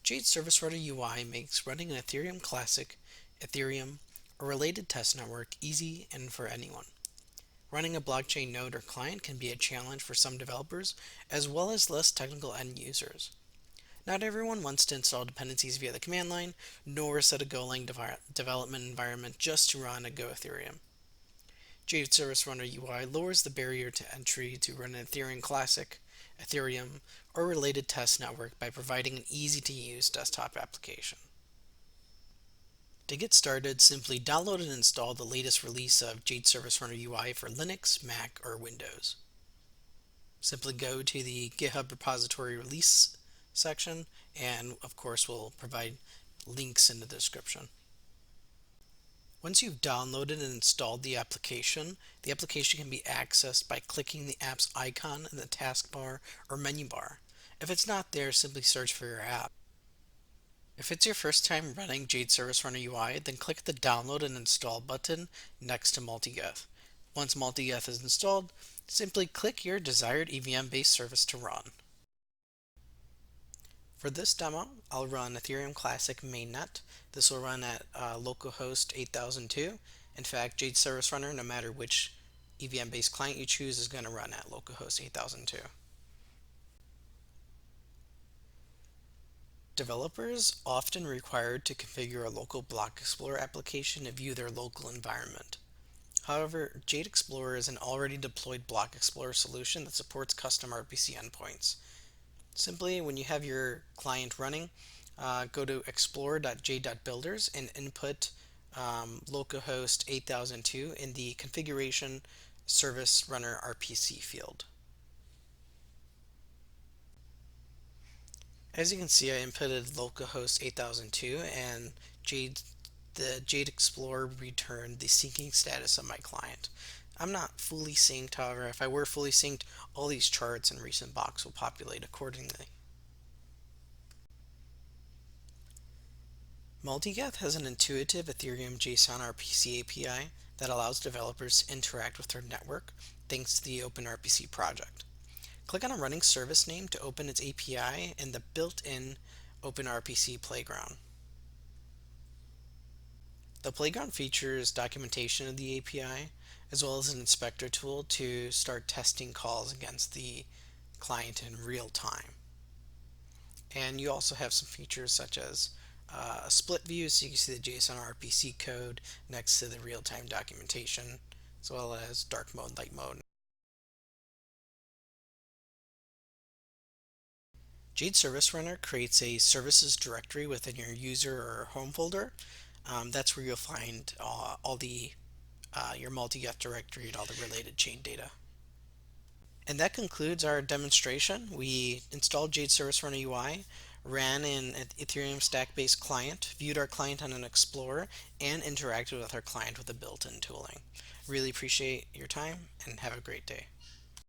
Jade Service Runner UI makes running an Ethereum Classic, Ethereum, or related test network easy and for anyone. Running a blockchain node or client can be a challenge for some developers as well as less technical end users. Not everyone wants to install dependencies via the command line, nor set a Golang development environment just to run a Go Ethereum. Jade Service Runner UI lowers the barrier to entry to run an Ethereum Classic, Ethereum, or related test network by providing an easy to use desktop application. To get started, simply download and install the latest release of Jade Service Runner UI for Linux, Mac, or Windows. Simply go to the GitHub repository release section, and of course, we'll provide links in the description. Once you've downloaded and installed the application can be accessed by clicking the app's icon in the taskbar or menu bar. If it's not there, simply search for your app. If it's your first time running Jade Service Runner UI, then click the Download and Install button next to Multigeth. Once Multigeth is installed, simply click your desired EVM-based service to run. For this demo, I'll run Ethereum Classic mainnet. This will run at localhost 8002. In fact, Jade Service Runner, no matter which EVM-based client you choose, is going to run at localhost 8002. Developers often required to configure a local Block Explorer application to view their local environment. However, Jade Explorer is an already deployed Block Explorer solution that supports custom RPC endpoints. Simply, when you have your client running, go to explore.jade.builders and input localhost 8002 in the configuration service runner RPC field. As you can see, I inputted localhost 8002 and the Jade Explorer returned the syncing status of my client. I'm not fully synced, however, if I were fully synced, all these charts and recent blocks will populate accordingly. Multigeth has an intuitive Ethereum JSON RPC API that allows developers to interact with their network thanks to the OpenRPC project. Click on a running service name to open its API in the built-in OpenRPC playground. The playground features documentation of the API as well as an inspector tool to start testing calls against the client in real time. And you also have some features such as a split view, so you can see the JSON RPC code next to the real-time documentation, as well as dark mode, light mode. Jade Service Runner creates a services directory within your user or home folder. That's where you'll find all the your multi-get directory and all the related chain data. And that concludes our demonstration. We installed Jade Service Runner UI, ran an Ethereum stack-based client, viewed our client on an Explorer, and interacted with our client with the built-in tooling. Really appreciate your time and have a great day.